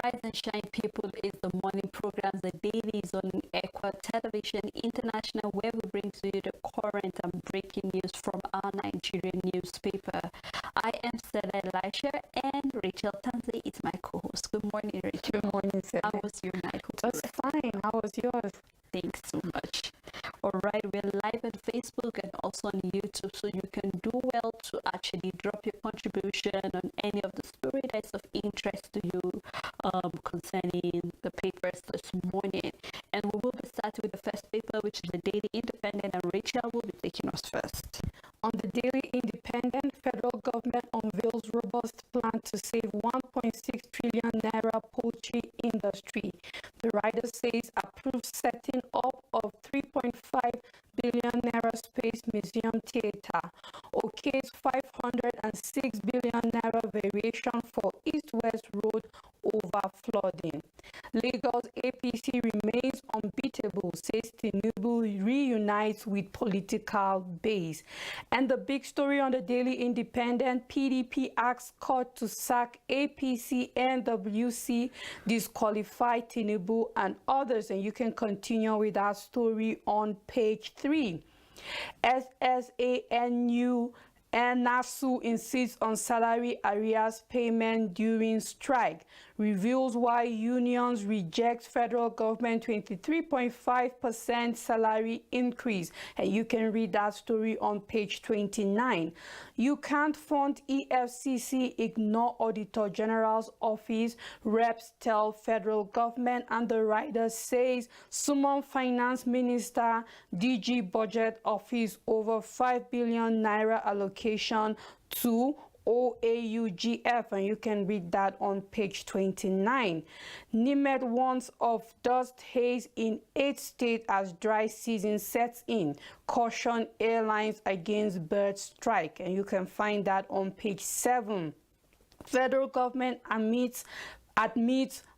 Rise and Shine People is the morning programs, the dailies on Equa Television International, where we bring to you the current and breaking news from our Nigerian newspaper. I am Stella Elisha, and Rachel Tanze is my co-host. Good morning, Rachel. Good morning, Stella. How was your night? That's fine. How was yours? Thanks so much. All right, we're live on Facebook and also on YouTube, so you can do well to actually drop your contribution on any of the story that's of interest to you concerning the papers this morning. And we will be starting with the first paper, which is the Daily Independent, and Rachel will be taking us first. On the Daily Independent, federal government unveils robust plan to save 1.6 trillion naira poultry industry. The writer says approved setting up of 3.5 billion naira space museum theater. Okays 506 billion naira variation for East-West Road over flooding. Lagos APC remains unbeatable, says Tinubu reunites with political base. And the big story on the Daily Independent, PDP asks court to sack APC, NWC, disqualify Tinubu and others. And you can continue with that story on page 3. SSANU and NASU insists on salary arrears payment during strike, reveals why unions reject federal government 23.5% salary increase. And you can read that story on page 29. You can't fund EFCC, ignore Auditor General's office, reps tell federal government, and the writer says summon finance minister, DG budget office over 5 billion naira allocation to OAUGF, and you can read that on page 29. NIMET warns of dust haze in 8 states as dry season sets in. Caution airlines against bird strike, and you can find that on page 7. Federal government admits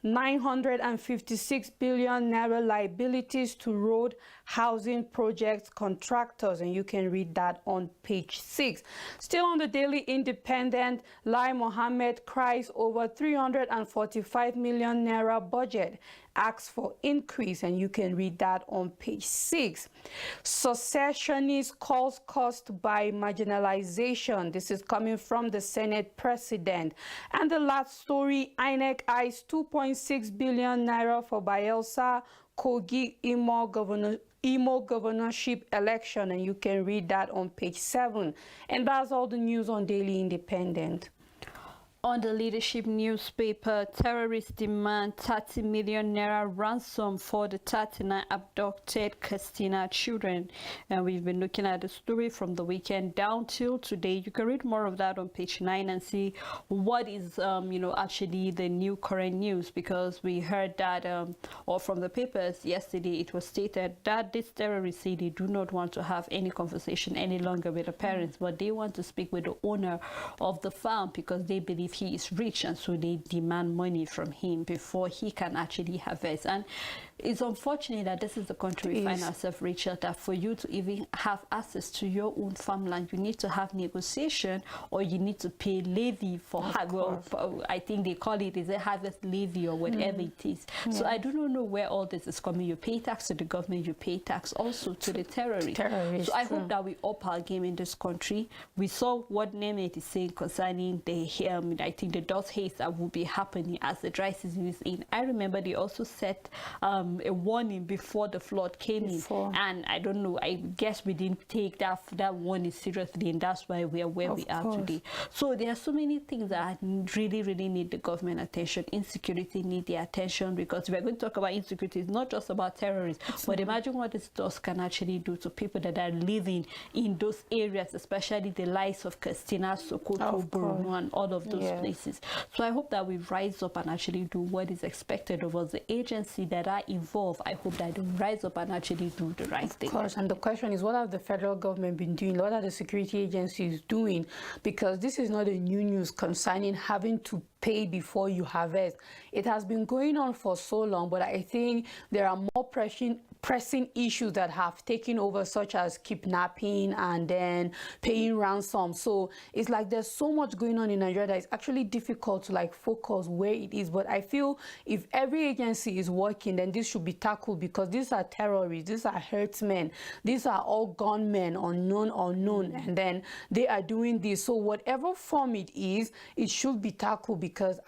956 billion naira liabilities to road housing projects contractors, and you can read that on page 6. Still on the Daily Independent, Lai Mohammed cries over 345 million naira budget, asks for increase, and you can read that on page 6. Secessionist calls cost by marginalization. This is coming from the Senate President. And the last story, INEC eyes 2.6 billion naira for Bayelsa Kogi Imo governorship election, and you can read that on page 7. And that's all the news on Daily Independent. On the Leadership newspaper, terrorists demand 30 million naira ransom for the 39 abducted Katsina children. And we've been looking at the story from the weekend down till today. You can read more of that on page 9 and see what is, actually the new current news, because we heard that, or from the papers yesterday, it was stated that these terrorists say they do not want to have any conversation any longer with the parents, but they want to speak with the owner of the farm because they believe he is rich, and so they demand money from him before he can actually harvest. And it's unfortunate that this is the country we find ourselves, Rachel, that for you to even have access to your own farmland, you need to have negotiation, or you need to pay levy for I think they call it is a harvest levy or whatever it is. Yes. So I do not know where all this is coming. You pay tax to the government, you pay tax also to the terrorists. So I hope that we up our game in this country. We saw what Nemet is saying concerning the I think the dust haze that will be happening as the dry season is in. I remember they also set a warning before the flood came in, and I don't know, I guess we didn't take that warning seriously, and that's why we are where we are today. So there are so many things that really need the government attention. Insecurity need the attention, because we're going to talk about insecurity. It's not just about terrorists, but imagine what this dust can actually do to people that are living in those areas, especially the likes of Katsina, Sokoto, Borno, and all of those places. So I hope that we rise up and actually do what is expected of us. The agency that are involved, I hope that they rise up and actually do the right thing. Of course, and the question is, what have the federal government been doing? What are the security agencies doing? Because this is not a new news concerning having to pay before you harvest. It has been going on for so long, but I think there are more pressing issues that have taken over, such as kidnapping and then paying ransom. So it's like there's so much going on in Nigeria that it's actually difficult to like focus where it is. But I feel if every agency is working, then this should be tackled, because these are terrorists, these are herdsmen, these are all gunmen, unknown, and then they are doing this. So whatever form it is, it should be tackled, because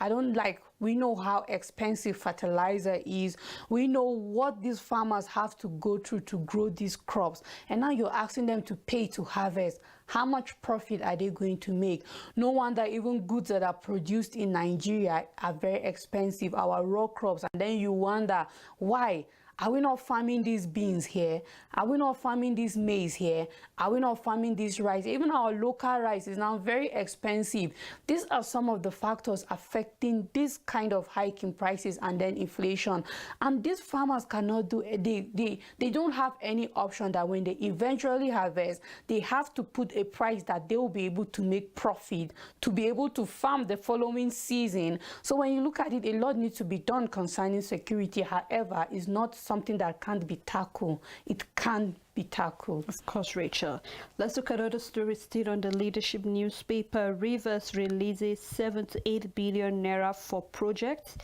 we know how expensive fertilizer is. We know what these farmers have to go through to grow these crops. And now you're asking them to pay to harvest. How much profit are they going to make? No wonder even goods that are produced in Nigeria are very expensive, our raw crops. And then you wonder, why? Are we not farming these beans here? Are we not farming this maize here? Are we not farming this rice? Even our local rice is now very expensive. These are some of the factors affecting this kind of hike in prices and then inflation. And these farmers cannot do it. They don't have any option that when they eventually harvest, they have to put a price that they will be able to make profit to be able to farm the following season. So when you look at it, a lot needs to be done concerning security. However, it's not something that can't be tackled. It can be tackled. Of course, Rachel. Let's look at other stories still on the leadership newspaper. Rivers releases 7 to 8 billion naira for projects.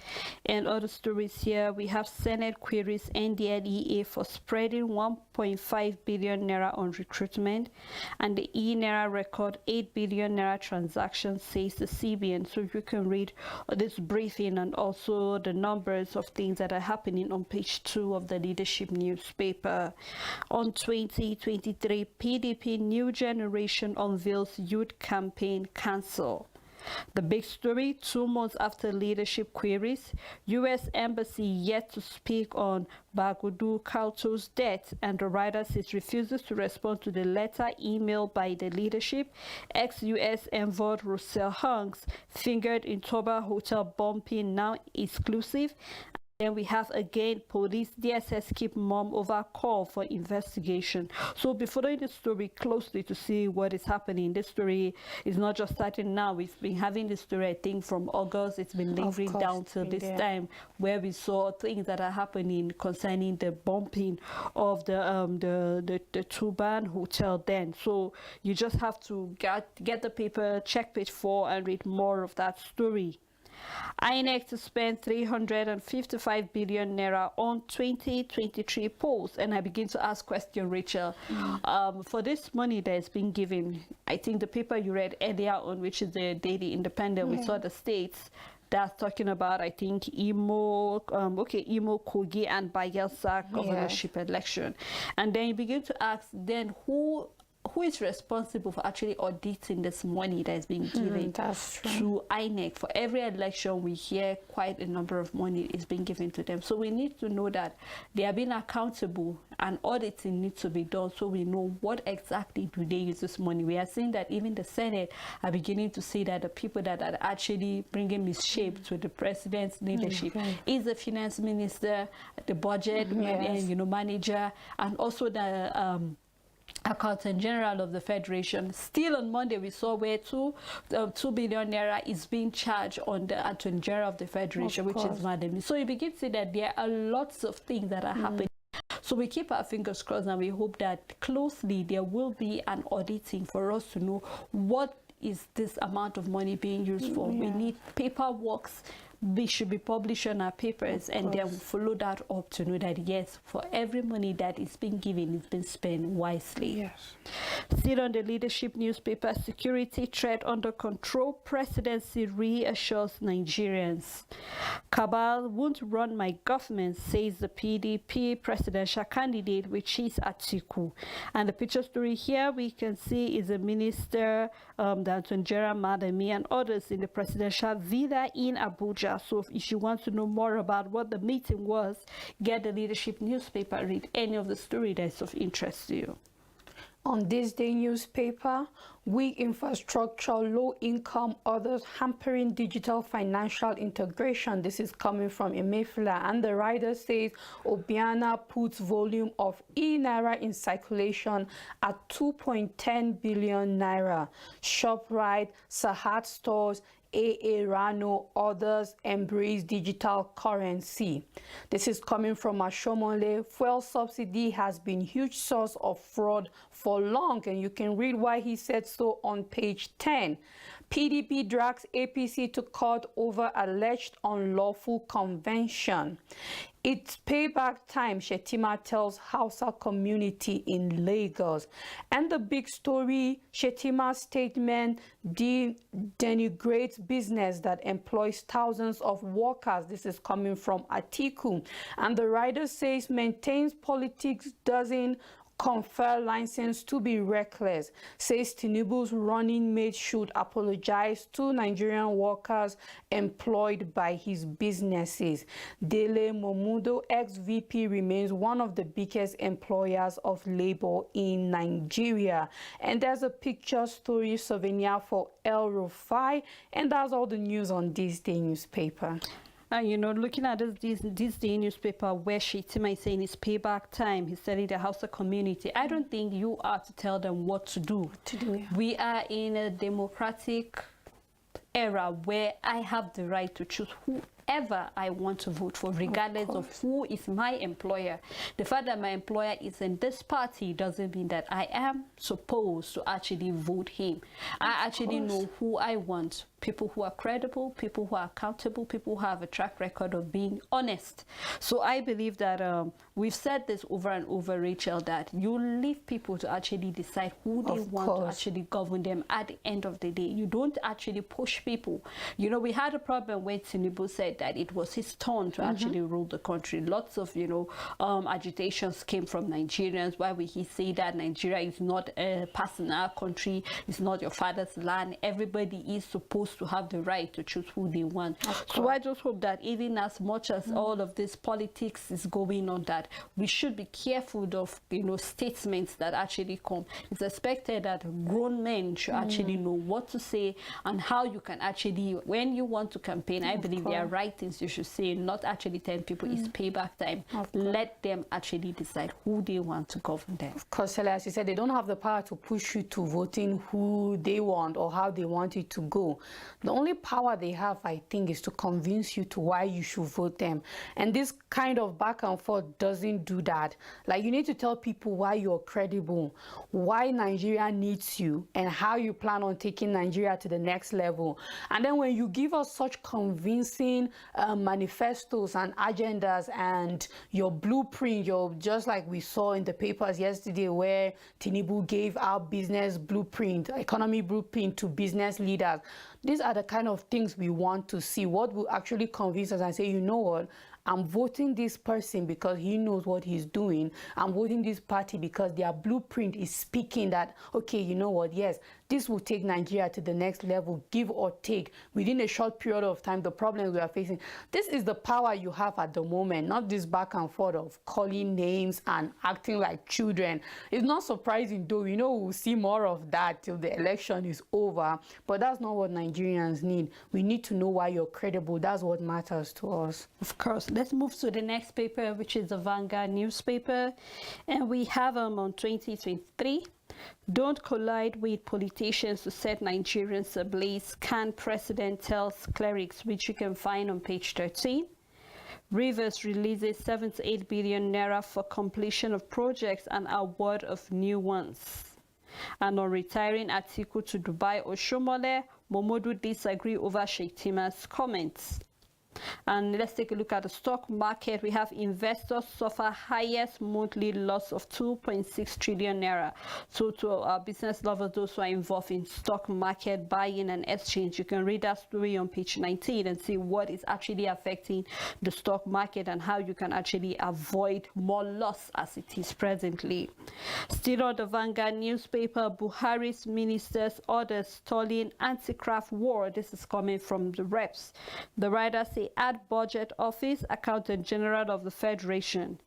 And other stories here, we have Senate queries NDLEA for spreading 1.5 billion naira on recruitment. And the e-naira record 8 billion naira transactions, says the CBN. So you can read this briefing and also the numbers of things that are happening on page 2 of the leadership newspaper. On 2023, PDP New Generation unveils youth campaign cancel. The big story, 2 months after leadership queries, U.S. Embassy yet to speak on Bagudu Kalto's death, and the writer says refuses to respond to the letter emailed by the leadership. Ex-U.S. envoy Russell Hanks fingered in Toba hotel bumping, now exclusive. Then we have again police DSS keep mom over call for investigation. So be following the story closely to see what is happening. This story is not just starting now. We've been having this story, I think, from August. It's been lingering down to this time, where we saw things that are happening concerning the bumping of the Tuban hotel then. So you just have to get the paper, check page 4 and read more of that story. INEC to spend 355 billion naira on 2023 polls. And I begin to ask question, Rachel. For this money that is being given, I think the paper you read earlier on, which is the Daily Independent, we saw the states that's talking about, I think, Imo, Kogi, and Bayelsa governorship election. And then you begin to ask, then who is responsible for actually auditing this money that is being given to INEC? For every election, we hear quite a number of money is being given to them. So we need to know that they are being accountable and auditing needs to be done, so we know what exactly do they use this money. We are seeing that even the Senate are beginning to see that the people that are actually bringing misshape to the president's leadership is the finance minister, the budget manager, and also the Accountant General of the Federation. Still on Monday, we saw where 2 billion naira is being charged on the Attorney General of the Federation, which is Madam. So you begin to see that there are lots of things that are happening. So we keep our fingers crossed, and we hope that closely there will be an auditing for us to know what is this amount of money being used for. We need paperwork. We should be published on our papers, and then we'll follow that up to know that yes, for every money that is being given, it's been spent wisely. Yes. Still on the leadership newspaper, security threat under control, presidency reassures Nigerians. Cabal won't run my government, says the PDP presidential candidate, which is Atiku. And the picture story here we can see is a minister, the Attorney General Madami, and others in the presidential villa in Abuja. So if you want to know more about what the meeting was, get the leadership newspaper, read any of the story that's of interest to you. On this day newspaper, weak infrastructure, low income, others hampering digital financial integration. This is coming from Emefiele, and the writer says Obiano puts volume of e-naira in circulation at 2.10 billion naira. ShopRite, Sahat stores, AA Rano, others embrace digital currency. This is coming from Ashomole. Fuel subsidy has been huge source of fraud for long, and you can read why he said so on page 10. PDP drags APC to court over alleged unlawful convention. It's payback time, Shettima tells Hausa community in Lagos. And the big story, Shettima's statement denigrates business that employs thousands of workers. This is coming from Atiku. And the writer says maintains politics doesn't confer license to be reckless, says Tinubu's running mate should apologize to Nigerian workers employed by his businesses. Dele Momudo, ex-VP, remains one of the biggest employers of labor in Nigeria. And there's a picture story souvenir for El Rufai, and that's all the news on this day newspaper. And you know, looking at this day newspaper where Shettima is saying it's payback time, he's telling the Hausa community, I don't think you are to tell them what to do. We are in a democratic era where I have the right to choose whoever I want to vote for, regardless of who is my employer. The fact that my employer is in this party doesn't mean that I am supposed to actually vote him. I actually know who I want. People who are credible, people who are accountable, people who have a track record of being honest. So I believe that we've said this over and over, Rachel, that you leave people to actually decide who they want to actually govern them at the end of the day. You don't actually push people. You know, we had a problem when Tinubu said that it was his turn to actually rule the country. Lots of, you know, agitations came from Nigerians. Why would he say that Nigeria is not a personal country, it's not your father's land? Everybody is supposed to have the right to choose who they want. So I just hope that even as much as all of this politics is going on, that we should be careful of, you know, statements that actually come. It's expected that grown men should actually know what to say and how you can actually, when you want to campaign, I believe there are right things you should say, not actually telling people it's payback time. Let them actually decide who they want to govern them. Of course, as you said, they don't have the power to push you to voting who they want or how they want it to go. The only power they have, I think, is to convince you to why you should vote them. And this kind of back and forth doesn't do that. Like, you need to tell people why you're credible, why Nigeria needs you, and how you plan on taking Nigeria to the next level. And then when you give us such convincing manifestos and agendas and your blueprint, just like we saw in the papers yesterday where Tinubu gave our business blueprint, economy blueprint to business leaders. These are the kind of things we want to see. What will actually convince us and say, you know what, I'm voting this person because he knows what he's doing. I'm voting this party because their blueprint is speaking that, okay, you know what, yes, this will take Nigeria to the next level, give or take, within a short period of time, the problems we are facing. This is the power you have at the moment, not this back and forth of calling names and acting like children. It's not surprising, though. You know, we'll see more of that till the election is over, but that's not what Nigerians need. We need to know why you're credible. That's what matters to us. Of course. Let's move to the next paper, which is the Vanguard newspaper, and we have them on 2023. Don't collide with politicians to set Nigerians ablaze, Can President tells clerics, which you can find on page 13. Rivers releases 78 billion naira for completion of projects and award of new ones. And on retiring Atiku to Dubai or Shomole, Momodu disagree over Shettima's comments. And let's take a look at the stock market. We have investors suffer highest monthly loss of 2.6 trillion naira. So to our business lovers, those who are involved in stock market buying and exchange, you can read that story on page 19 and see what is actually affecting the stock market and how you can actually avoid more loss as it is presently. Still on the Vanguard newspaper, Buhari's ministers orders stalling anti-craft war. This is coming from the reps. The writer says add budget office, accountant general of the Federation.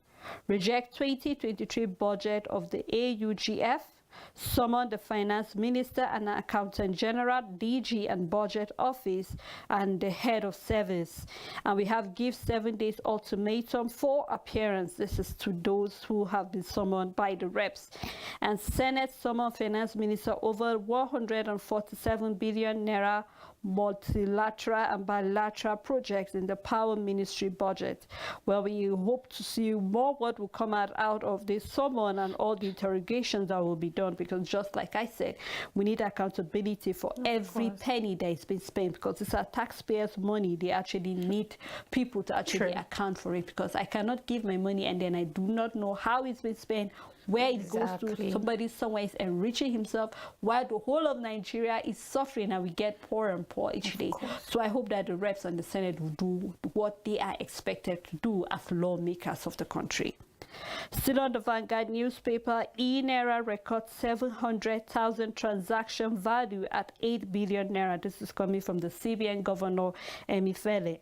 Reject 2023 budget of the AUGF. Summon the finance minister and accountant general, DG and budget office, and the head of service. And we have give 7 days ultimatum for appearance. This is to those who have been summoned by the reps. And Senate summon finance minister over 147 billion naira multilateral and bilateral projects in the Power Ministry budget. Well, we hope to see more what will come out of this summon and all the interrogations that will be done, because just like I said, we need accountability for every penny that is being spent, because it's our taxpayers' money. They actually need people to actually account for it, because I cannot give my money and then I do not know how it's been spent, where it goes to. Somebody somewhere is enriching himself while the whole of Nigeria is suffering, and we get poorer and poorer each day. So I hope that the reps and the Senate will do what they are expected to do as lawmakers of the country. Still on the Vanguard newspaper, e-Naira records 700,000 transaction value at 8 billion naira. This is coming from the CBN Governor Emefiele.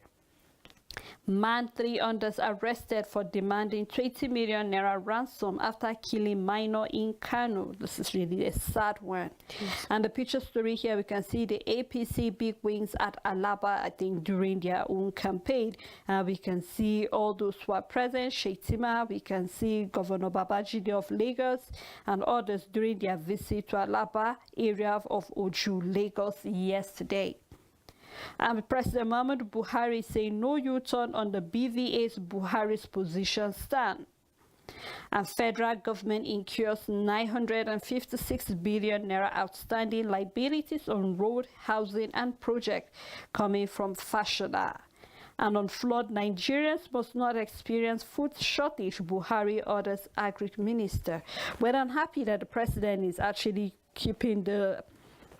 Man 3 others arrested for demanding 20 million naira ransom after killing minor in Kano. This is really a sad one. And the picture story here, we can see the APC big wings at Alaba, I think, during their own campaign. We can see all those who are present, Shetima, we can see Governor Babajide of Lagos and others during their visit to Alaba area of Oju, Lagos yesterday. And President Muhammadu Buhari saying no U-turn on the BVA's Buhari's position stand. And federal government incurs 956 billion naira outstanding liabilities on road, housing and project coming from Fashola. And on flood, Nigerians must not experience food shortage, Buhari orders Agri Minister. Well, I'm happy that the president is actually keeping the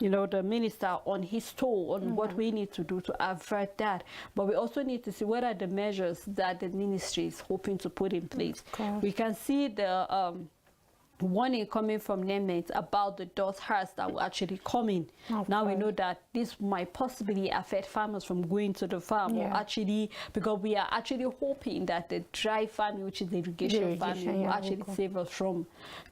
minister on his toe on what we need to do to avert that. But we also need to see what are the measures that the ministry is hoping to put in place. We can see the warning coming from NEMET about the dust hurts that will actually come in. Now we know that this might possibly affect farmers from going to the farm, or actually, because we are actually hoping that the dry farming, which is the irrigation farming, will actually save us from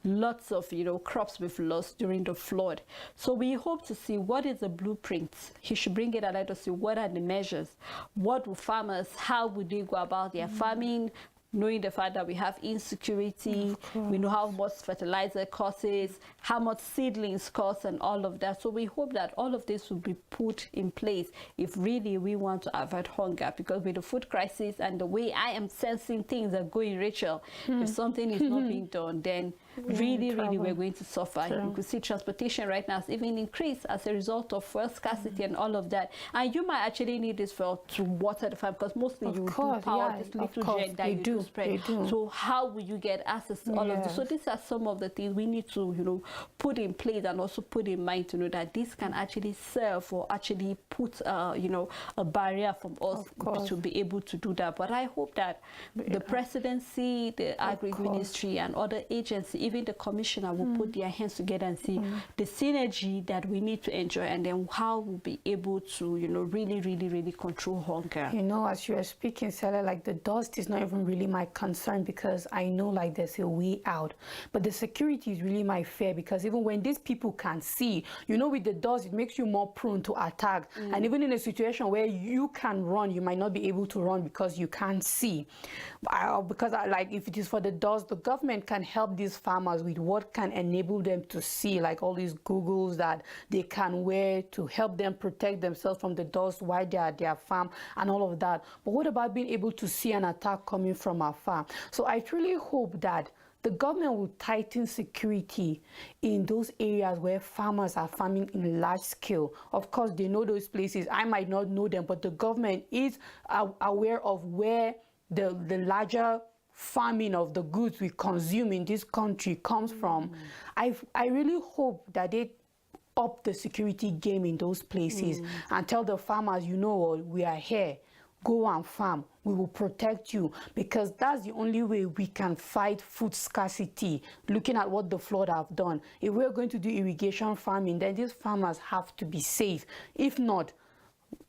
lots of crops we've lost during the flood. So we hope to see what is the blueprint. He should bring it and let us see what are the measures. What will farmers, how would they go about their farming, knowing the fact that we have insecurity, we know how much fertilizer costs, how much seedlings cost and all of that. So we hope that all of this will be put in place if really we want to avert hunger, because with the food crisis and the way I am sensing things are going, Rachel, if something is not being done, then really we're going to suffer. You could see transportation right now has even increased as a result of fuel scarcity and all of that. And you might actually need this fuel to water the farm, because mostly you do power this little jet that you do spread. So how will you get access to all of this? So these are some of the things we need to put in place and also put in mind to know that this can actually serve or actually put a barrier from us to be able to do that. But I hope that the presidency, the Agri Ministry and other agencies, even the commissioner, will put their hands together and see the synergy that we need to enjoy, and then how we'll be able to really control hunger. As you were speaking, Sarah, like the dust is not even really my concern, because I know like there's a way out. But the security is really my fear, because even when these people can see, with the dust, it makes you more prone to attack. And even in a situation where you can run, you might not be able to run because you can't see. Because if it is for the dust, the government can help these farmers with what can enable them to see, like all these goggles that they can wear to help them protect themselves from the dust while they are at their farm and all of that. But what about being able to see an attack coming from afar? So I truly hope that the government will tighten security in those areas where farmers are farming in large scale. Of course, they know those places. I might not know them, but the government is aware of where the larger farming of the goods we consume in this country comes from. I really hope that they up the security game in those places and tell the farmers, we are here. Go and farm. We will protect you, because that's the only way we can fight food scarcity, looking at what the flood have done. If we're going to do irrigation farming, then these farmers have to be safe. If not,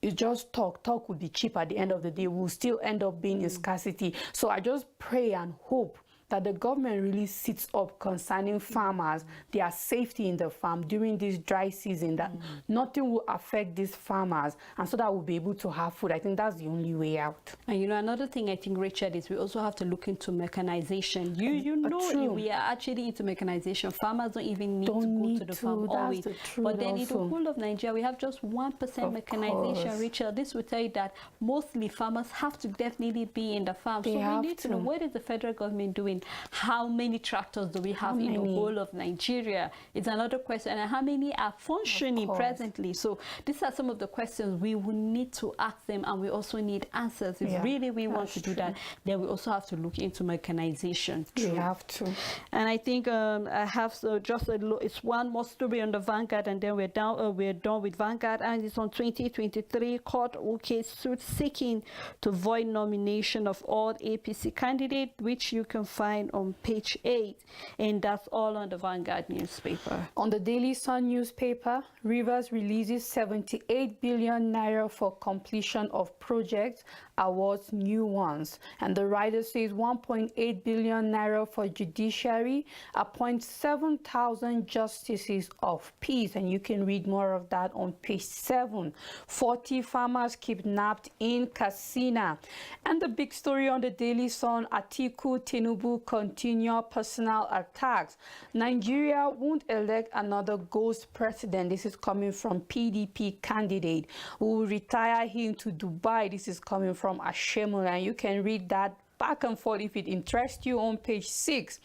it's just talk. Talk will be cheap at the end of the day. We'll still end up being in scarcity. So I just pray and hope that the government really sits up concerning farmers, their safety in the farm during this dry season, that nothing will affect these farmers, and so that we'll be able to have food. I think that's the only way out. And you know, another thing I think, Richard, is we also have to look into mechanization. You know, if we are actually into mechanization, farmers don't even need to go to the farm always. But then in the whole of Nigeria, we have just 1% mechanization. Richard, this will tell you that mostly farmers have to definitely be in the farm. So we need to know, what is the federal government doing? How many tractors do we have in the whole of Nigeria? It's another question. And how many are functioning presently? So these are some of the questions we will need to ask them, and we also need answers. If really we want to do that, then we also have to look into mechanization. We have to. And I think I have just it's one more story on the Vanguard, and then we're done with Vanguard. And it's on 2023 court case suit seeking to void nomination of all APC candidates, which you can find on page 8. And that's all on the Vanguard newspaper. On the Daily Sun newspaper, Rivers releases 78 billion naira for completion of projects, awards new ones. And the writer says 1.8 billion naira for judiciary, appoints 7,000 justices of peace. And you can read more of that on page 7. 40 farmers kidnapped in Katsina. And the big story on the Daily Sun, Atiku Tinubu continue personal attacks. Nigeria won't elect another ghost president. This is coming from PDP candidate who will retire him to Dubai. This is coming from Ashemula, and you can read that back and forth if it interests you on page 6.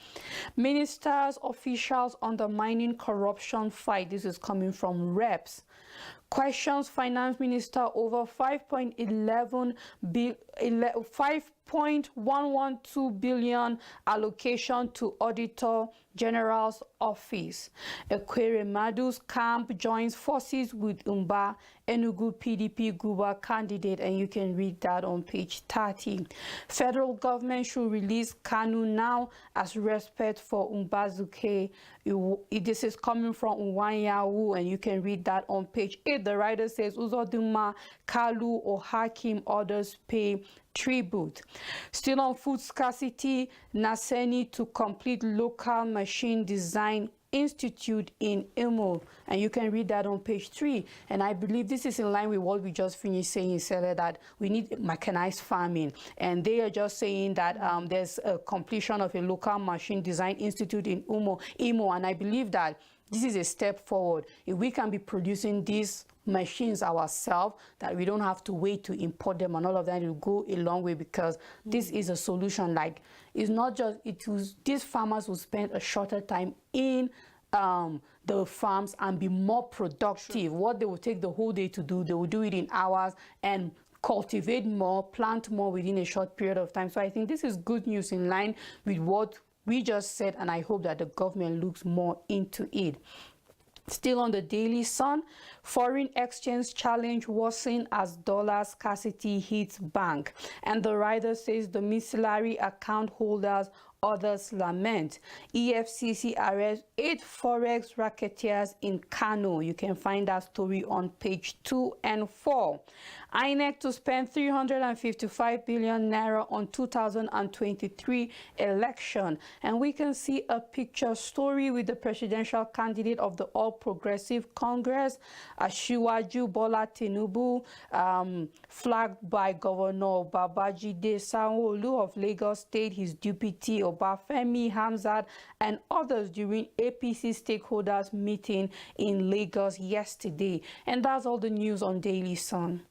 Ministers, officials undermining corruption fight. This is coming from Reps. Questions Finance Minister over 5.112 billion allocation to Auditor General's office. Ekweremadu's camp joins forces with Umba, Enugu PDP Guba candidate, and you can read that on page 30. Federal government should release Kanu now as respect for Umbazuke. This is coming from Nwanyawu, and you can read that on page 8. The writer says Uzoduma, Kalu, or Hakim orders pay tribute. Still on food scarcity, Naseni to complete local machine design institute in Imo, and you can read that on page 3. And I believe this is in line with what we just finished saying, Sarah, that we need mechanized farming, and they are just saying that there's a completion of a local machine design institute in Imo, and I believe that this is a step forward. If we can be producing these machines ourselves, that we don't have to wait to import them and all of that, it will go a long way, because this is a solution. Like, it's not just, these farmers will spend a shorter time in the farms and be more productive. What they will take the whole day to do, they will do it in hours and cultivate more, plant more within a short period of time. So I think this is good news in line with what we just said, and I hope that the government looks more into it. Still on the Daily Sun, foreign exchange challenge worsen as dollar scarcity hits bank. And the writer says domiciliary account holders, others lament. EFCC arrests 8 forex racketeers in Kano. You can find that story on page 2 and 4. INEC to spend 355 billion naira on 2023 election. And we can see a picture story with the presidential candidate of the All Progressive Congress, Asiwaju Bola Tinubu, flagged by Governor Babajide Sanwo-Olu of Lagos State, his deputy Obafemi Hamzat, and others during APC stakeholders meeting in Lagos yesterday. And that's all the news on Daily Sun.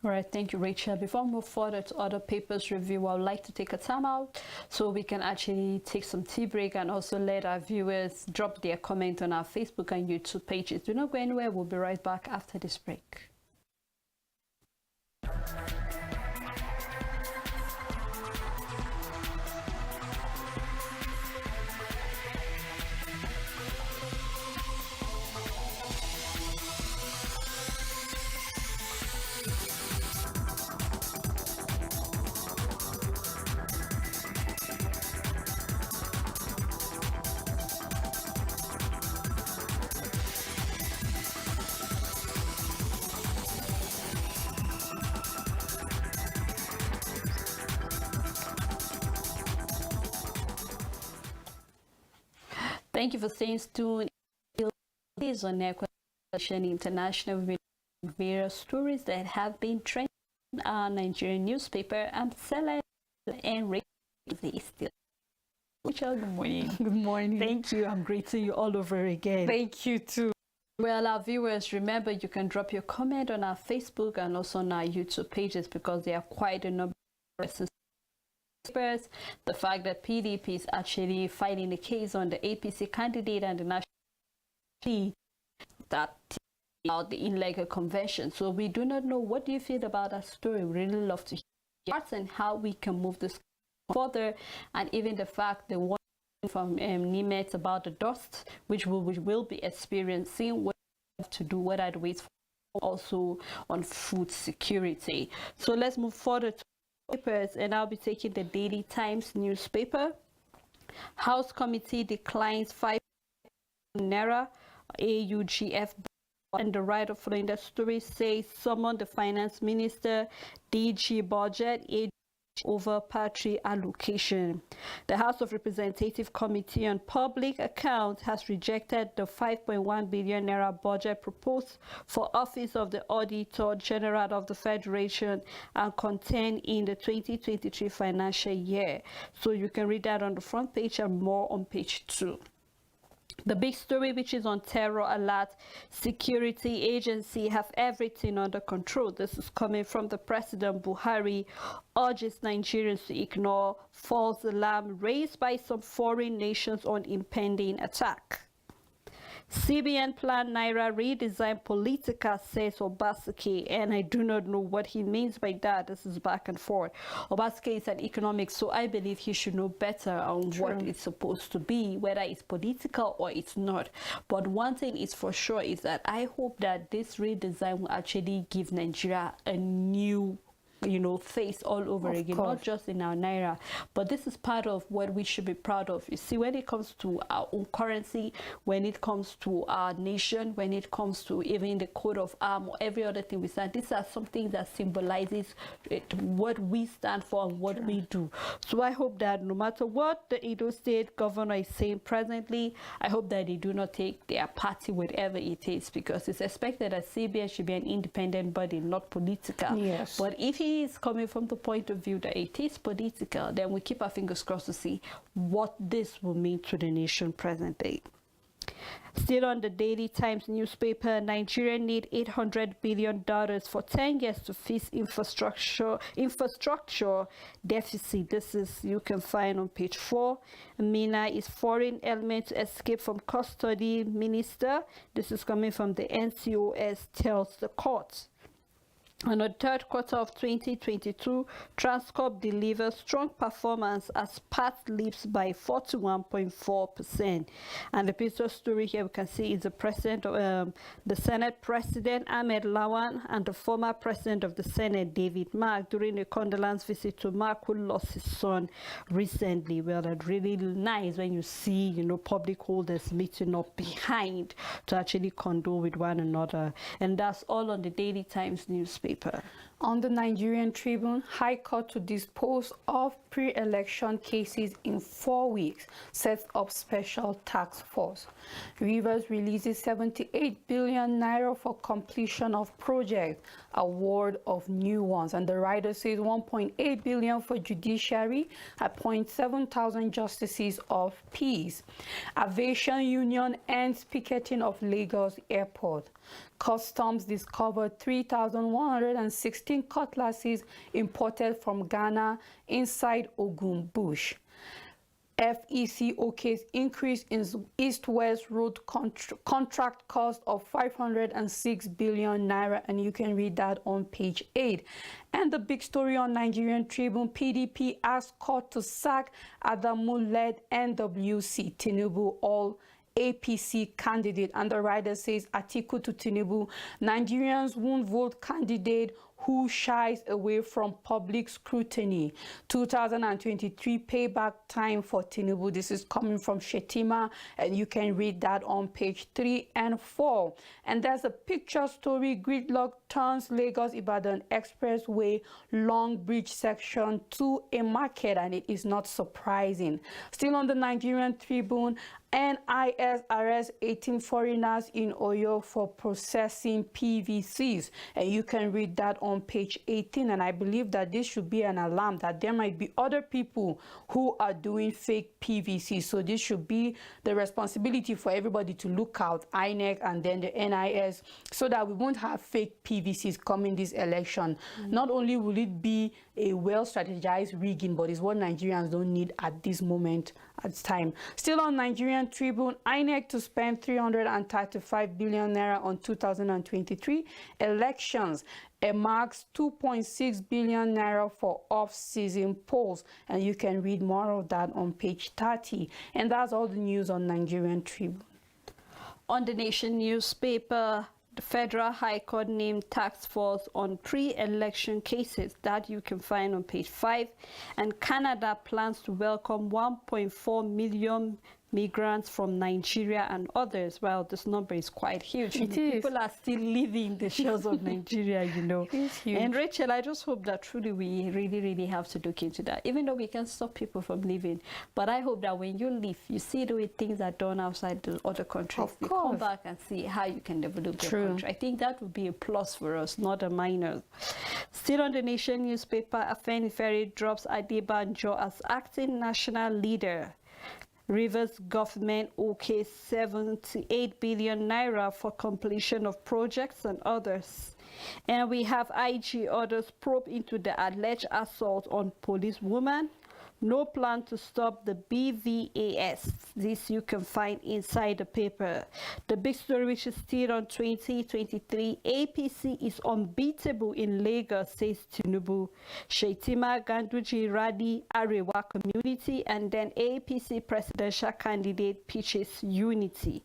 All right, thank you, Rachel. Before we move further to other papers review, I would like to take a time out so we can actually take some tea break and also let our viewers drop their comment on our Facebook and YouTube pages. Do not go anywhere. We'll be right back after this break. Thank you for staying tuned. This on Question International with various stories that have been trending in our Nigerian newspaper. I'm Stella and Ray. Still. Good morning. Good morning. Thank you. I'm greeting you all over again. Thank you too. Well, our viewers, remember you can drop your comment on our Facebook and also on our YouTube pages because there are quite a number of papers. The fact that PDP is actually fighting the case on the APC candidate and the national that about the illegal convention. So we do not know. What do you feel about that story? We really love to hear and how we can move this further, and even the fact the one from Nimet about the dust, which we will be experiencing, what we have to do, what are the ways also on food security. So let's move further to papers, and I'll be taking the Daily Times newspaper. House committee declines 5 naira AUGF, and the writer following the story says summon the finance minister, DG budget, over party allocation. The House of Representatives Committee on Public Accounts has rejected the 5.1 billion naira budget proposed for Office of the Auditor General of the Federation and contained in the 2023 financial year. So you can read that on the front page and more on page 2. The big story, which is on terror alert, security agency have everything under control. This is coming from the President Buhari, urges Nigerians to ignore false alarm raised by some foreign nations on impending attack. CBN plan Naira redesign politica, says Obaseki, and I do not know what he means by that. This is back and forth. Obaseki is an economics, so I believe he should know better on what it's supposed to be, whether it's political or it's not. But one thing is for sure is that I hope that this redesign will actually give Nigeria a new face all over again, not just in our naira, but this is part of what we should be proud of. You see, when it comes to our own currency, when it comes to our nation, when it comes to even the coat of arm or every other thing we stand, these are something that symbolizes what we stand for and what we do. So I hope that no matter what the Edo State governor is saying presently, I hope that they do not take their party whatever it is, because it's expected that CBN should be an independent body, not political. Yes. But if he is coming from the point of view that it is political, then we keep our fingers crossed to see what this will mean to the nation presently. Still on the Daily Times newspaper, Nigeria need $800 billion for 10 years to fix infrastructure deficit. This is, you can find on page 4. Mina is foreign element to escape from custody minister. This is coming from the NCOS, tells the court. In the third quarter of 2022, Transcorp delivered strong performance as PAT leaps by 41.4%. And the picture story here we can see is the president of the Senate President Ahmed Lawan and the former president of the Senate David Mark during a condolence visit to Mark, who lost his son recently. Well, that's really nice when you see public holders meeting up behind to actually condole with one another. And that's all on the Daily Times newspaper. On the Nigerian Tribune, High Court to dispose of pre-election cases in 4 weeks, sets up special task force. Rivers releases 78 billion naira for completion of project, award of new ones. And the writer says 1.8 billion for judiciary, appoint 7,000 justices of peace. Aviation Union ends picketing of Lagos Airport. Customs discovered 3,116 cutlasses imported from Ghana inside Ogun Bush. FEC okays increase in East-West Road contract cost of 506 billion naira, and you can read that on page 8. And the big story on Nigerian Tribune, PDP asks court to sack Adamu-led NWC, Tinubu all APC candidate. And the writer says, Atiku to Tinubu, Nigerians won't vote candidate who shies away from public scrutiny. 2023 payback time for Tinubu. This is coming from Shetima, and you can read that on page 3 and 4. And there's a picture story. Gridlock turns Lagos-Ibadan Expressway Long Bridge section to a market, and it is not surprising. Still on the Nigerian Tribune, NIS arrests 18 foreigners in Oyo for processing PVCs. And you can read that on page 18. And I believe that this should be an alarm that there might be other people who are doing fake PVC. So this should be the responsibility for everybody to look out, INEC and then the NIS, so that we won't have fake PVCs coming this election. Not only will it be a well-strategized rigging, but it's what Nigerians don't need at this moment at time. Still on Nigerian Tribune, INEC to spend 335 billion naira on 2023 elections. Earmarks 2.6 billion naira for off-season polls, and you can read more of that on page 30. And that's all the news on Nigerian Tribune. On the Nation newspaper, the Federal High Court named task force on pre-election cases, that you can find on page 5. And Canada plans to welcome 1.4 million migrants from Nigeria and others. Well, this number is quite huge. People are still leaving the shores of Nigeria, you know. It's huge. And Rachel, I just hope that truly we really have to look into that, even though we can stop people from leaving. But I hope that when you leave, you see the way things are done outside the other countries. You come back and see how you can develop your country. I think that would be a plus for us, not a minus. Still on the Nation newspaper, Afenifere drops Adebanjo as acting national leader. Rivers government okays 78 billion naira for completion of projects and others. And we have IG orders probe into the alleged assault on policewoman. No plan to stop the BVAS. This you can find inside the paper. The big story, which is still on 2023, APC is unbeatable in Lagos, says Tinubu. Shetima Ganduji Radi Arewa community, and then APC presidential candidate pitches unity.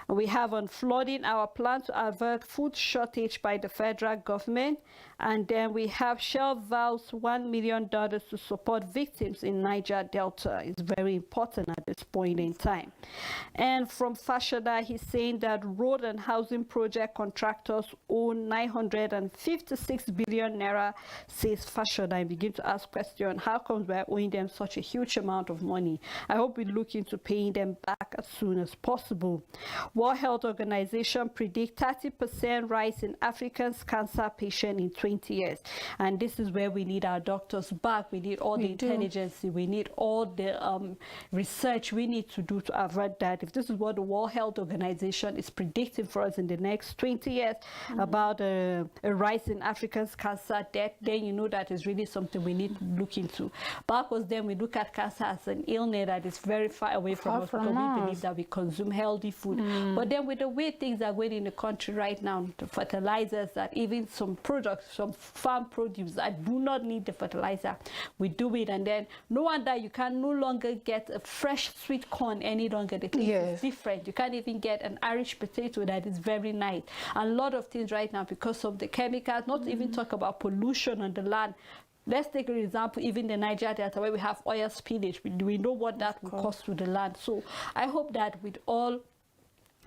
We have on flooding, our plan to avert food shortage by the federal government. And then we have Shell vows $1 million to support victims in Niger Delta. It's very important at this point in time. And from Fashada, he's saying that road and housing project contractors own 956 billion naira, says Fashada. I begin to ask question, how come we're owing them such a huge amount of money? I hope we look into paying them back as soon as possible. World Health Organization predict 30% rise in Africans' cancer patients in 20 years. And this is where we need our doctors back. We need all the intelligence. We need all the research we need to do to avert that. If this is what the World Health Organization is predicting for us in the next 20 years about a rise in Africans' cancer death, then you know that is really something we need to look into. Backwards, then we look at cancer as an illness that is very far away from us, because we believe that we consume healthy food. But then with the way things are going in the country right now, the fertilizers, that even some products, some farm produce that do not need the fertilizer, we do it, and then no wonder you can no longer get a fresh sweet corn any longer. The taste is different. You can't even get an Irish potato that is very nice. And a lot of things right now, because of the chemicals, not even talk about pollution on the land. Let's take an example, even the Niger Delta, where we have oil spillage. We know what that will cost to the land. So I hope that with all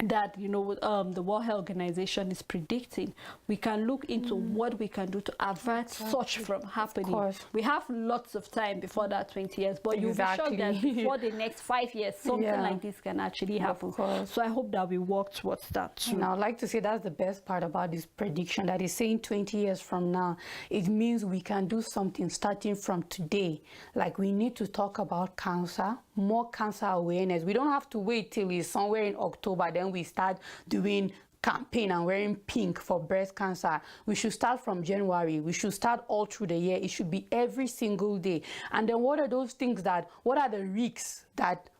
that, you know, the World Health Organization is predicting, we can look into what we can do to avert such from happening. We have lots of time before that 20 years, but you'll be sure that before the next 5 years, something like this can actually happen. So I hope that we work towards that too. And I'd like to say that's the best part about this prediction, that is saying 20 years from now. It means we can do something starting from today. Like, we need to talk about cancer, more cancer awareness. We don't have to wait till it's somewhere in October, then we start doing campaign and wearing pink for breast cancer. We should start from January. We should start all through the year. It should be every single day. And then what are those things what are the risks that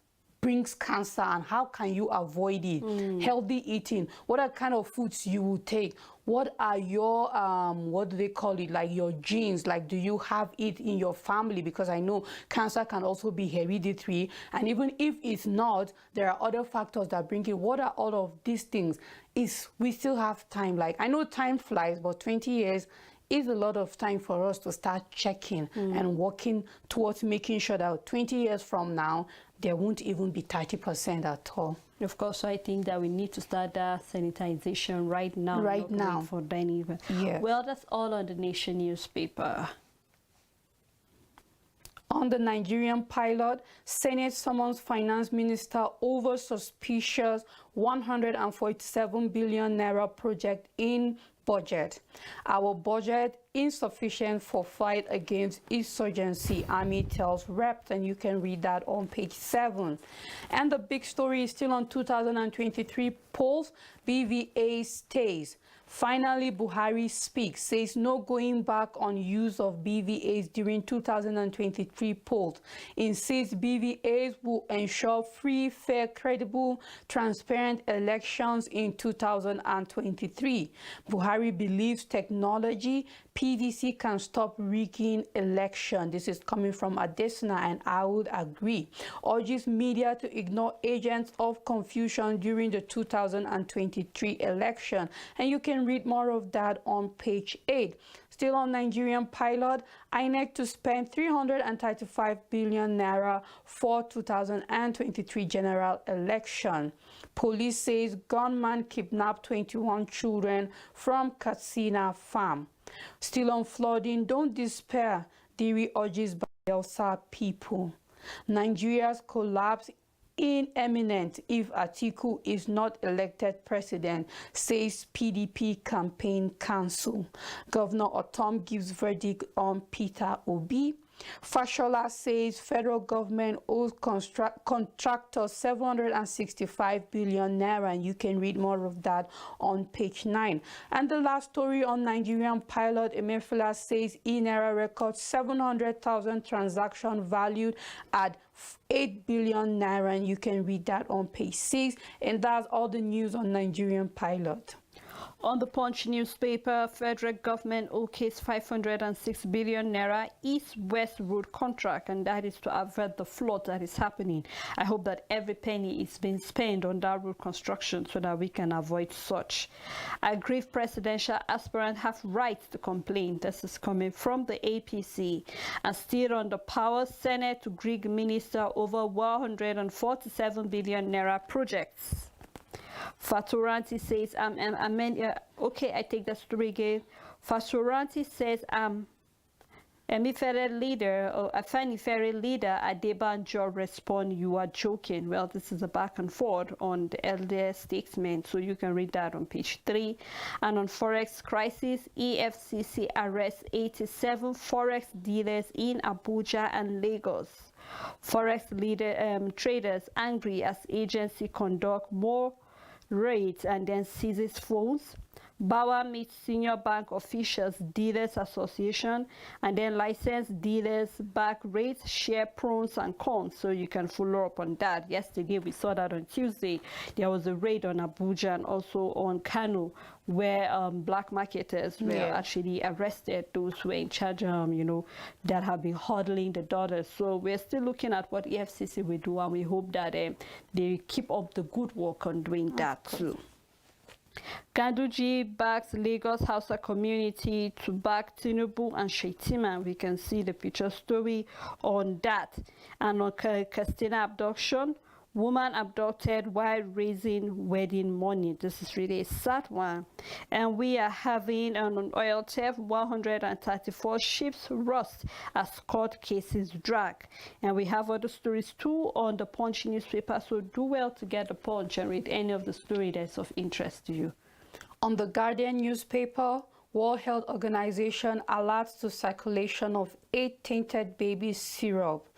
brings cancer, and how can you avoid it? Healthy eating. What are kind of foods you will take? What are your what do they call it, like your genes? Like, do you have it in your family? Because I know cancer can also be hereditary, and even if it's not, there are other factors that bring it. What are all of these things? We still have time. Like, I know time flies, but 20 years is a lot of time for us to start checking and working towards making sure that 20 years from now, there won't even be 30% at all. Of course, I think that we need to start that sanitization right now. Right now. For Well, that's all on the Nation newspaper. On the Nigerian pilot, Senate summons Finance Minister over suspicious 147 billion naira project in budget. Our budget insufficient for fight against insurgency, Army tells Rep, and you can read that on page 7. And the big story is still on 2023 polls. BVA stays. Finally, Buhari speaks, says no going back on use of BVAs during 2023 polls. Insists BVAs will ensure free, fair, credible, transparent elections in 2023. Buhari believes technology, PVC can stop rigging election. This is coming from Adesina, and I would agree. Urges media to ignore agents of confusion during the 2023 election. And you can read more of that on page 8. Still on Nigerian pilot, INEC to spend 335 billion naira for 2023 general election. Police says gunman kidnapped 21 children from Katsina farm. Still on flooding, don't despair, Diri urges Bayelsa people. Nigeria's collapse imminent if Atiku is not elected president, says PDP campaign council. Governor Otom gives verdict on Peter Obi. Fashola says federal government owes contractors 765 billion naira, and you can read more of that on page 9. And the last story on Nigerian pilot, Emefiele says e-Naira records 700,000 transactions valued at 8 billion naira, and you can read that on page 6. And that's all the news on Nigerian pilot. On the Punch newspaper, federal government okays 506 billion naira east-west road contract, and that is to avert the flood that is happening. I hope that every penny is being spent on that road construction so that we can avoid such. Aggrieved presidential aspirant have rights to complain. This is coming from the APC. And still on the power, Senate to Greek minister over 147 billion naira projects. Fatoranti says, okay, I take that story again. Fatoranti says, Emifere leader, or Afenifere leader, Adebanjo respond, you are joking. Well, this is a back and forth on the elder statesman, so you can read that on page 3. And on Forex crisis, EFCC arrests 87 Forex dealers in Abuja and Lagos. Forex traders angry as agency conduct more raids and then seizes phones. Bauer meets senior bank officials, Dealers Association, and then licensed dealers back rates, share pros and cons, so you can follow up on that. Yesterday we saw that on Tuesday. There was a raid on Abuja and also on Kano, where black marketers were actually arrested, those who were in charge, that have been hodling the daughters. So we're still looking at what EFCC will do, and we hope that they keep up the good work on doing that too. Ganduji backs Lagos Hausa community to back Tinubu and Shetima. We can see the picture story on that. And on Katsina abduction, woman abducted while raising wedding money. This is really a sad one. And we are having an oil theft, 134 ships rust as court cases drag. And we have other stories too on the Punch newspaper, so do well to get the Punch and read any of the story that's of interest to you. On the Guardian newspaper, World Health Organization alerts to circulation of 8 tainted baby syrup.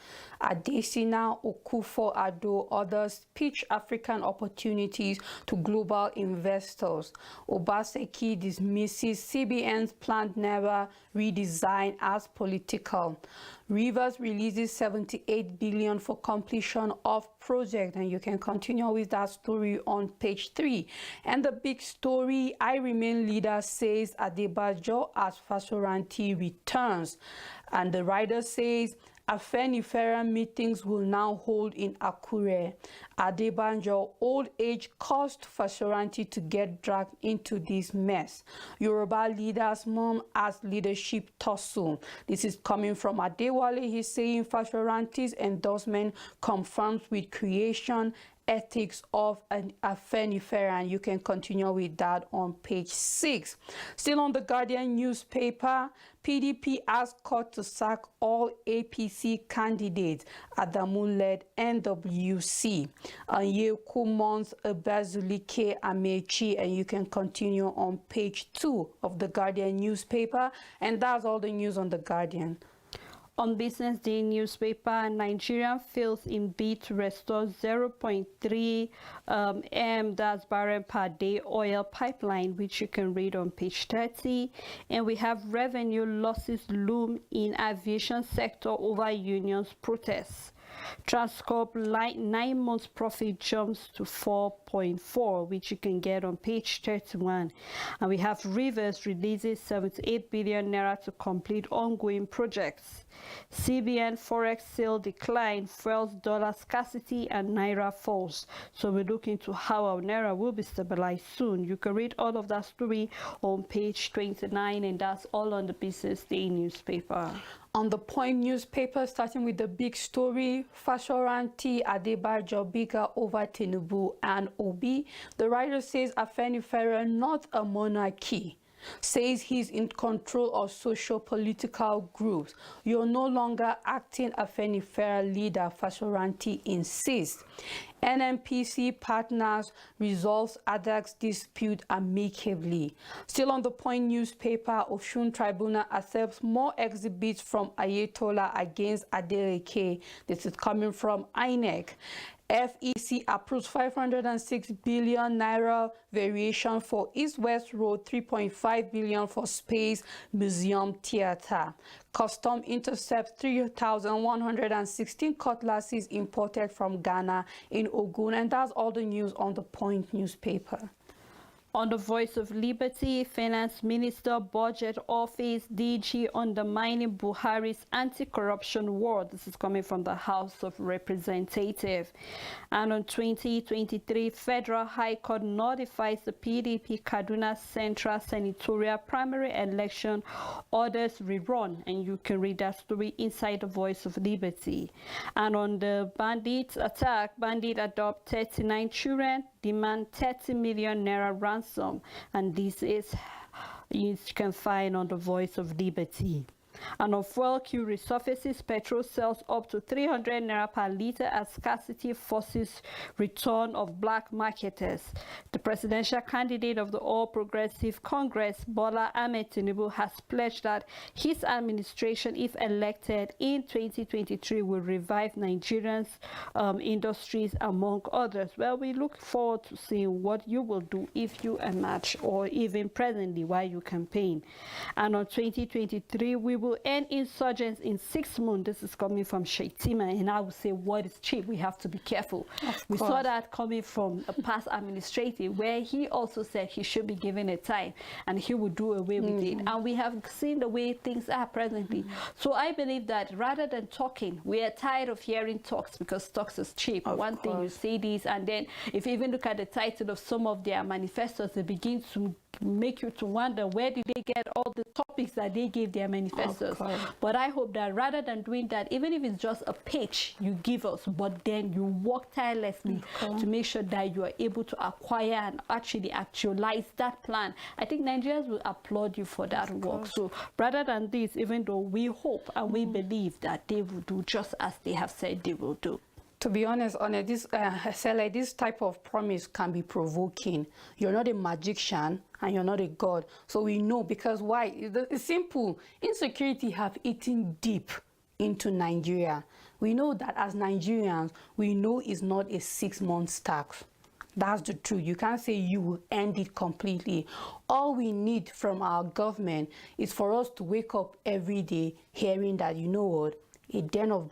Adesina, Okufo-Addo, others pitch African opportunities to global investors. Obaseki dismisses CBN's planned NERA redesign as political. Rivers releases 78 billion for completion of project, and you can continue with that story on page 3. And the big story, I Remain leader says Adebanjo as Fatoranti returns. And the writer says Afenifere meetings will now hold in Akure. Adebanjo old age caused Fatoranti to get dragged into this mess. Yoruba leaders mom as leadership tussle. This is coming from Adewale. He's saying Fatoranti's endorsement confirms with creation ethics of an Afenifere, and you can continue with that on page 6. Still on the Guardian newspaper, PDP asked court to sack all APC candidates at the moon-led NWC. Anye Kumons Ebazulike Amechi, and you can continue on page 2 of the Guardian newspaper. And that's all the news on the Guardian. On Business Day newspaper, Nigeria fails in bid to restore 0.3 m, that's barrel per day oil pipeline, which you can read on page 30. And we have revenue losses loom in aviation sector over unions protests. Transcorp 9 months profit jumps to 4.4, which you can get on page 31. And we have Rivers releases 78 billion naira to complete ongoing projects. CBN forex sale decline fuels dollar scarcity and naira falls. So we're looking to how our naira will be stabilized soon. You can read all of that story on page 29, and that's all on the Business Day newspaper. On the Point newspaper, starting with the big story, Fashoranti Adebayo bigger over Tinubu and Obi. The writer says Afenifere not a monarchy. Says he's in control of socio-political groups. You're no longer acting Afenifere leader, Fashoranti insists. NNPC partners resolves ADAX dispute amicably. Still on the Point newspaper, Osun Tribunal accepts more exhibits from Ayatollah against Adeleke. This is coming from INEC. FEC approves 506 billion naira variation for East-West Road, 3.5 billion for Space Museum Theatre. Custom intercepts 3,116 cutlasses imported from Ghana in Ogun, and that's all the news on the Point newspaper. On the Voice of Liberty, Finance Minister, Budget Office, DG undermining Buhari's anti-corruption war. This is coming from the House of Representatives. And on 2023, Federal High Court notifies the PDP Kaduna Central Senatorial Primary Election orders rerun. And you can read that story inside the Voice of Liberty. And on the bandits attack, bandit adopt 39 children, demand 30 million naira ransom, and this is you can find on the Voice of Liberty. And on fuel queue resurfaces, petrol sells up to 300 naira per litre as scarcity forces return of black marketers. The presidential candidate of the All Progressive Congress, Bola Ahmed Tinubu, has pledged that his administration, if elected in 2023, will revive Nigerians' industries, among others. Well, we look forward to seeing what you will do if you emerge, or even presently while you campaign. And on 2023, we will end insurgents in 6 months. This is coming from Shaitima, and I would say what is cheap, we have to be careful. We saw that coming from a past administrative, where he also said he should be given a time and he would do away with it. And we have seen the way things are presently. So I believe that rather than talking, we are tired of hearing talks, because talks is cheap. One thing you say this, and then if you even look at the title of some of their manifestos, they begin to make you to wonder, where did they get all the topics that they gave their manifestos? But I hope that rather than doing that, even if it's just a page you give us, but then you work tirelessly to make sure that you are able to acquire and actually actualize that plan. I think Nigerians will applaud you for that work. So rather than this, even though we hope and we believe that they will do just as they have said they will do. To be honest, on this this type of promise can be provoking. You're not a magician and you're not a god. So we know, because why? It's simple. Insecurity have eaten deep into Nigeria. We know that as Nigerians, we know it's not a 6-month tax. That's the truth. You can't say you will end it completely. All we need from our government is for us to wake up every day hearing that, you know what, a den of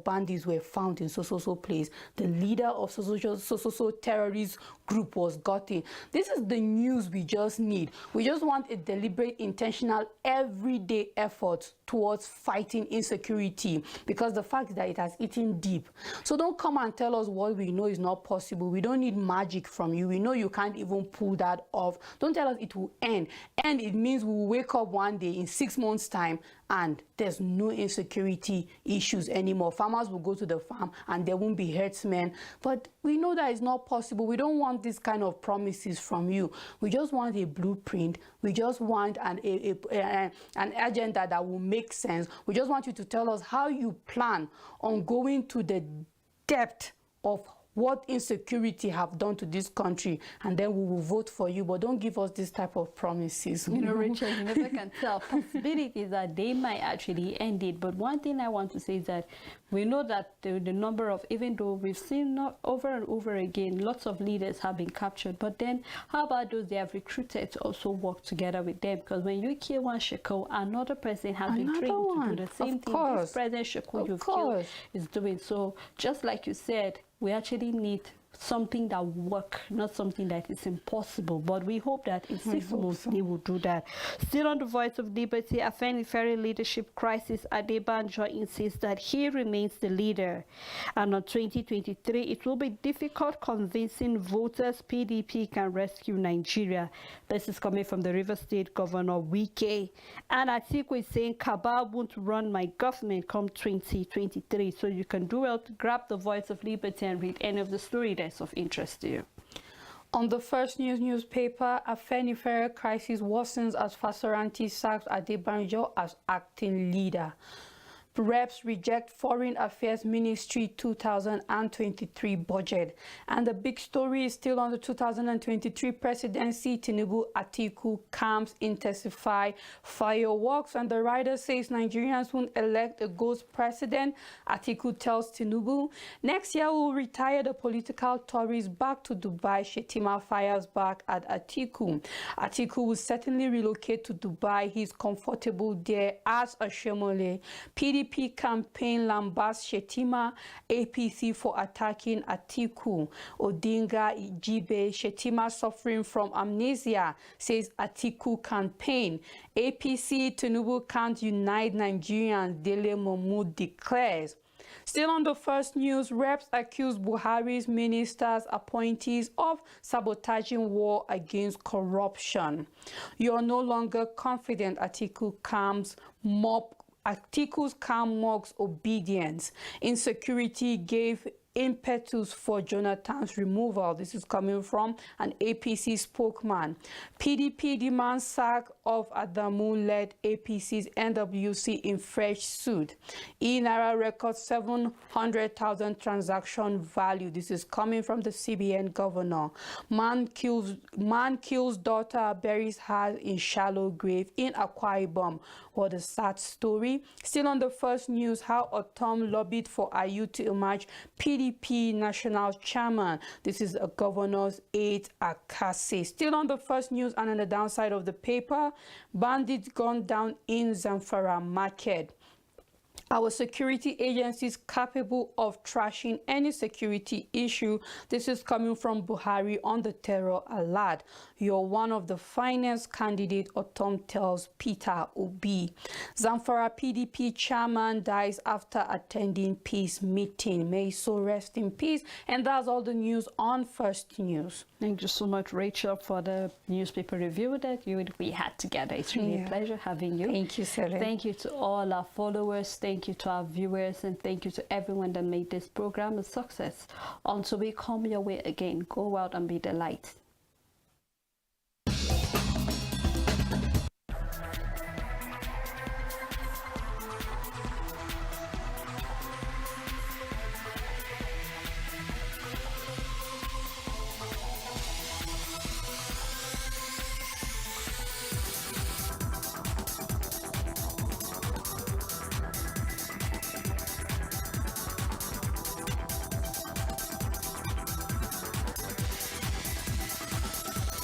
bandits were found in so place. The leader of so terrorist group was gotten. This is the news we just need. We just want a deliberate, intentional, everyday effort towards fighting insecurity, because the fact that it has eaten deep. So don't come and tell us what we know is not possible. We don't need magic from you. We know you can't even pull that off. Don't tell us it will end. And it means we will wake up one day in 6 months' time and there's no insecurity issues anymore. Farmers will go to the farm and there won't be herdsmen. But we know that it's not possible. We don't want this kind of promises from you. We just want a blueprint. We just want an agenda that will make sense. We just want you to tell us how you plan on going to the depth of what insecurity have done to this country, and then we will vote for you. But don't give us this type of promises. You know, Rachel, you never can tell. Possibilities that they might actually end it. But one thing I want to say is that we know that the number of, even though we've seen not over and over again, lots of leaders have been captured. But then how about those they have recruited to also work together with them? Because when you kill one shekel, another person has been trained to do the same thing. This present shekel you've killed is doing. So just like you said, we actually need something that will work, not something that is impossible. But we hope that in 6 months they will do that. Still on the Voice of Liberty, Afenifere leadership crisis, Adebanjo insists that he remains the leader. And on 2023, it will be difficult convincing voters PDP can rescue Nigeria. This is coming from the Rivers State Governor Wike. And Atiku is saying, Kabal won't run my government come 2023. So you can do well to grab the Voice of Liberty and read any of the story that's of interest to you. On the First News newspaper, Afenifere crisis worsens as Fasoranti sacks Adebanjo as acting leader. Reps reject Foreign Affairs Ministry 2023 budget. And the big story is still on the 2023 presidency. Tinubu Atiku camps intensify fireworks, and the writer says Nigerians won't elect a ghost president. Atiku tells Tinubu, next year we'll retire the political tourists back to Dubai. Shetima fires back at Atiku. Atiku will certainly relocate to Dubai. He's comfortable there as a Shemole. PDP campaign lambasts Shetima, APC for attacking Atiku. Odinga Ijibe, Shetima suffering from amnesia, says Atiku campaign. APC, Tinubu can't unite Nigerians, Dele Momu declares. Still on the First News, reps accuse Buhari's ministers, appointees of sabotaging war against corruption. You're no longer confident, Atiku's calm mocks obedience. Insecurity gave impetus for Jonathan's removal. This is coming from an APC spokesman. PDP demands sack of Adamu-led APC's NWC in fresh suit. E-Naira records 700,000 transaction value. This is coming from the CBN governor. Man kills daughter, buries her in shallow grave in Akwa Ibom. What a sad story. Still on the First News, how Otom lobbied for Ayu to emerge PDP national chairman. This is a governor's aide, Akase. Still on the First News and on the downside of the paper, bandits gunned down in Zamfara market. Our security agencies capable of trashing any security issue. This is coming from Buhari on the terror alert. You're one of the finest candidates, Otom tells Peter Obi. Zamfara PDP chairman dies after attending peace meeting. May he so rest in peace. And that's all the news on First News. Thank you so much, Rachel, for the newspaper review that we had together. It's really a pleasure having you. Thank you, Sally. Thank you to all our followers. Thank you to our viewers, and thank you to everyone that made this program a success. Until we come your way again, go out and be the light.